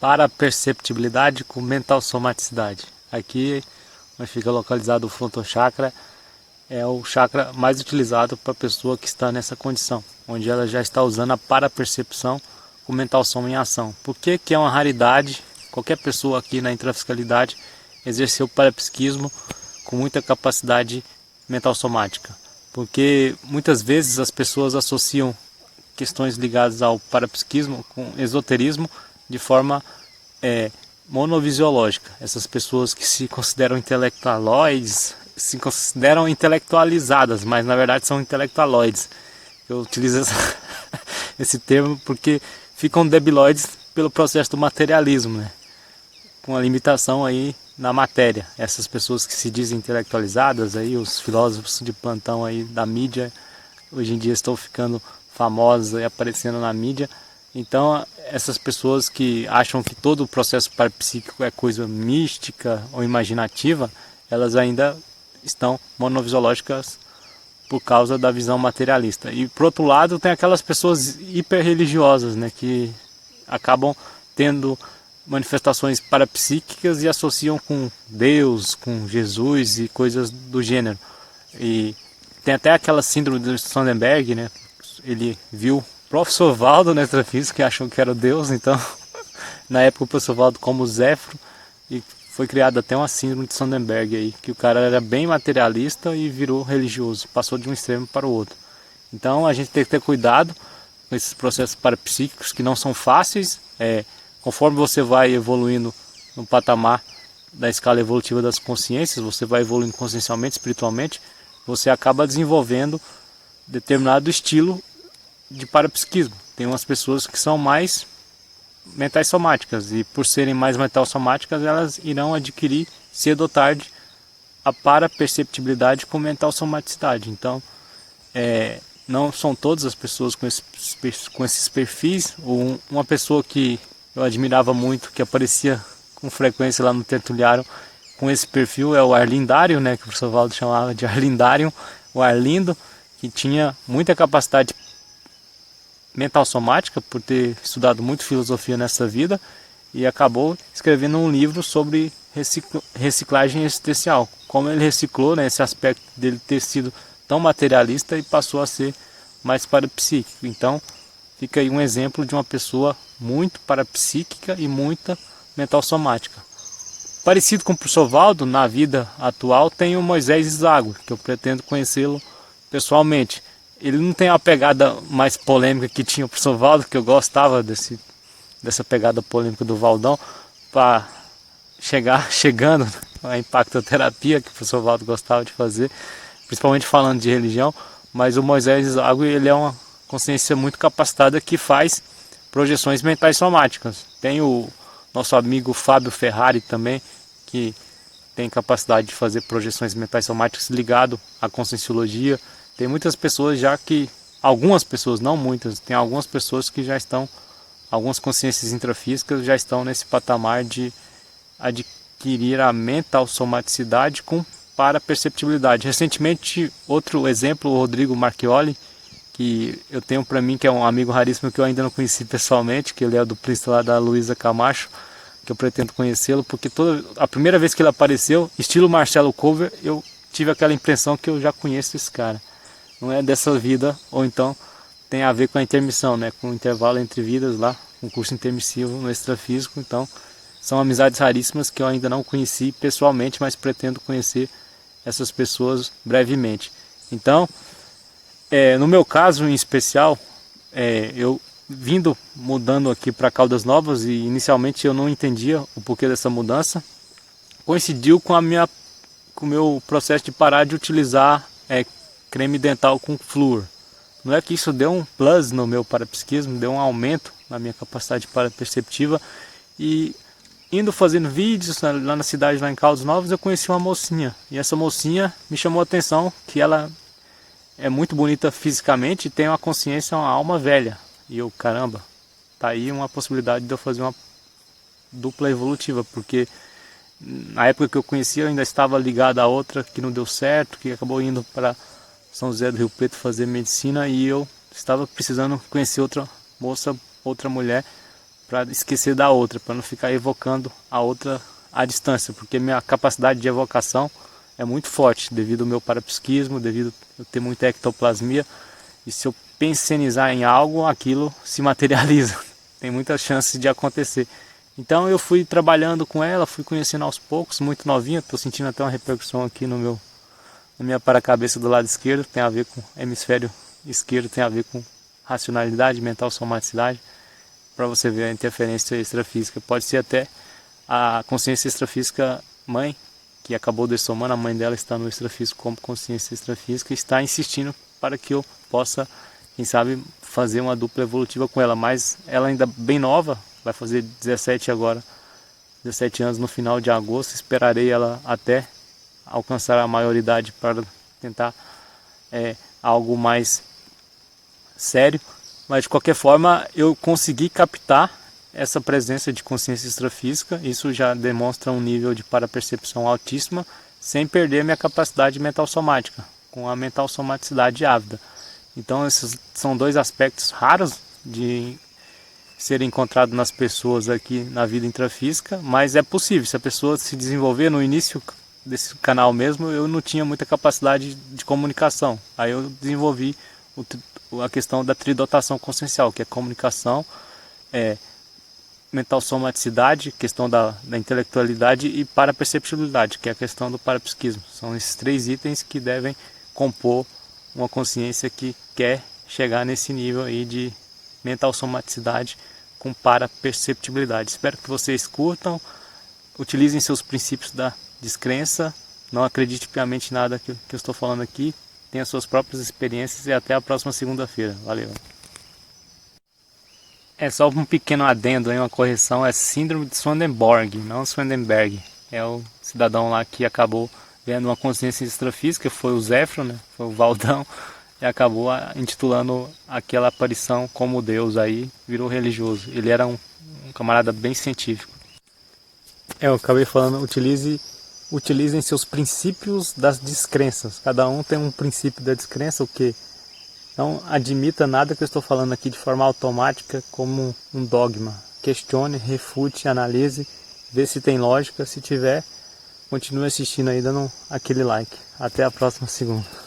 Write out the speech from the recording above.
paraperceptibilidade com mental somaticidade. Aqui, onde fica localizado o frontochakra, é o chakra mais utilizado para a pessoa que está nessa condição, onde ela já está usando a parapercepção com mental som em ação. Por que que é uma raridade qualquer pessoa aqui na intrafiscalidade exercer o parapsiquismo com muita capacidade mental somática? Porque muitas vezes as pessoas associam questões ligadas ao parapsiquismo com esoterismo de forma monovisiológica. Essas pessoas que se consideram intelectualoides, se consideram intelectualizadas, mas na verdade são intelectualoides. Eu utilizo esse termo porque ficam debilóides pelo processo do materialismo, né? Com a limitação aí na matéria. Essas pessoas que se dizem intelectualizadas, aí, os filósofos de plantão aí da mídia, hoje em dia estão ficando famosos e aparecendo na mídia. Então, essas pessoas que acham que todo o processo parapsíquico é coisa mística ou imaginativa, elas ainda estão monovisiológicas por causa da visão materialista. E, por outro lado, tem aquelas pessoas hiperreligiosas, né, que acabam tendo manifestações parapsíquicas e associam com Deus, com Jesus e coisas do gênero. E tem até aquela síndrome do Sonnenberg, né? Ele viu o professor Valdo na extrafísica, que achou que era Deus, então na época o professor Valdo como Zéfiro, e foi criada até uma síndrome de Sonnenberg aí, que o cara era bem materialista e virou religioso, passou de um extremo para o outro. Então a gente tem que ter cuidado com esses processos parapsíquicos que não são fáceis. Conforme você vai evoluindo no patamar da escala evolutiva das consciências, você vai evoluindo consciencialmente, espiritualmente, você acaba desenvolvendo determinado estilo de parapsiquismo. Tem umas pessoas que são mais mentais somáticas, e por serem mais mental somáticas, elas irão adquirir cedo ou tarde a paraperceptibilidade com mental somaticidade. Então, não são todas as pessoas com esses perfis. Uma pessoa que eu admirava muito, que aparecia com frequência lá no Tertuliário com esse perfil, é o Arlindário, né, que o professor Valdo chamava de Arlindário, o Arlindo, que tinha muita capacidade mental somática por ter estudado muito filosofia nessa vida e acabou escrevendo um livro sobre reciclagem existencial, como ele reciclou, né, esse aspecto dele ter sido tão materialista e passou a ser mais parapsíquico. Então fica aí um exemplo de uma pessoa muito parapsíquica e muita mental somática. Parecido com o professor Valdo, na vida atual tem o Moisés Zago, que eu pretendo conhecê-lo pessoalmente. Ele não tem a pegada mais polêmica que tinha o professor Valdo, que eu gostava dessa pegada polêmica do Valdão, para chegando a impactoterapia que o professor Valdo gostava de fazer, principalmente falando de religião. Mas o Moisés Zago, ele é uma consciência muito capacitada que faz projeções mentais somáticas. Tem o nosso amigo Fábio Ferrari também, que tem capacidade de fazer projeções mentais somáticas ligado à conscienciologia. Tem muitas pessoas já que, algumas pessoas, não muitas, tem algumas pessoas que já estão, algumas consciências intrafísicas já estão nesse patamar de adquirir a mental somaticidade com paraperceptibilidade. Recentemente, outro exemplo, o Rodrigo Marchioli, que eu tenho para mim, que é um amigo raríssimo que eu ainda não conheci pessoalmente, que ele é o duplista lá da Luísa Camacho, que eu pretendo conhecê-lo, porque a primeira vez que ele apareceu, estilo Marcelo Cover, eu tive aquela impressão que eu já conheço esse cara. Não é dessa vida, ou então tem a ver com a intermissão, né? Com o intervalo entre vidas lá, um curso intermissivo no extrafísico. Então são amizades raríssimas que eu ainda não conheci pessoalmente, mas pretendo conhecer essas pessoas brevemente. Então, no meu caso em especial, eu mudando aqui para Caldas Novas, e inicialmente eu não entendia o porquê dessa mudança, coincidiu com o meu processo de parar de utilizar creme dental com flúor. Não é que isso deu um plus no meu parapsiquismo, deu um aumento na minha capacidade paraperceptiva, e indo fazendo vídeos lá na cidade, lá em Caldas Novas, eu conheci uma mocinha, e essa mocinha me chamou a atenção, que ela é muito bonita fisicamente e tem uma consciência, uma alma velha. E eu, caramba, tá aí uma possibilidade de eu fazer uma dupla evolutiva, porque na época que eu conheci eu ainda estava ligado a outra que não deu certo, que acabou indo para São José do Rio Preto fazer medicina, e eu estava precisando conhecer outra moça, outra mulher, para esquecer da outra, para não ficar evocando a outra à distância, porque minha capacidade de evocação é muito forte devido ao meu parapsiquismo, devido a eu ter muita ectoplasmia, e se eu pensionizar em algo, aquilo se materializa, tem muitas chances de acontecer. Então eu fui trabalhando com ela, fui conhecendo aos poucos, muito novinha, estou sentindo até uma repercussão aqui na minha paracabeça do lado esquerdo, tem a ver com hemisfério esquerdo, tem a ver com racionalidade, mental, somaticidade, para você ver a interferência extrafísica. Pode ser até a consciência extrafísica mãe, que acabou dessomando, a mãe dela está no extrafísico como consciência extrafísica, e está insistindo para que eu possa, quem sabe, fazer uma dupla evolutiva com ela, mas ela ainda bem nova, vai fazer 17 agora, 17 anos no final de agosto, esperarei ela até alcançar a maioridade para tentar algo mais sério, mas de qualquer forma eu consegui captar essa presença de consciência extrafísica. Isso já demonstra um nível de parapercepção altíssima, sem perder minha capacidade mental somática, com a mental somaticidade ávida. Então esses são dois aspectos raros de serem encontrados nas pessoas aqui na vida intrafísica, mas é possível, se a pessoa se desenvolver. No início desse canal mesmo, eu não tinha muita capacidade de comunicação, aí eu desenvolvi a questão da tridotação consciencial, que é comunicação, mental somaticidade, questão da intelectualidade, e paraperceptibilidade, que é a questão do parapsiquismo. São esses três itens que devem compor uma consciência que quer chegar nesse nível aí de mental somaticidade com paraperceptibilidade. Espero que vocês curtam, utilizem seus princípios da descrença, não acredite piamente em nada que eu estou falando aqui, tenha suas próprias experiências, e até a próxima segunda-feira. Valeu! É só um pequeno adendo aí, uma correção, é síndrome de Swedenborg, não Swedenberg. É o cidadão lá que acabou vendo uma consciência extrafísica, foi o Zéfiro, né? Foi o Valdão, e acabou intitulando aquela aparição como Deus, aí virou religioso. Ele era um camarada bem científico. Eu acabei falando, utilizem seus princípios das descrenças. Cada um tem um princípio da descrença, o que não admita nada que eu estou falando aqui de forma automática como um dogma. Questione, refute, analise, vê se tem lógica. Se tiver, continue assistindo aí, dando aquele like. Até a próxima segunda.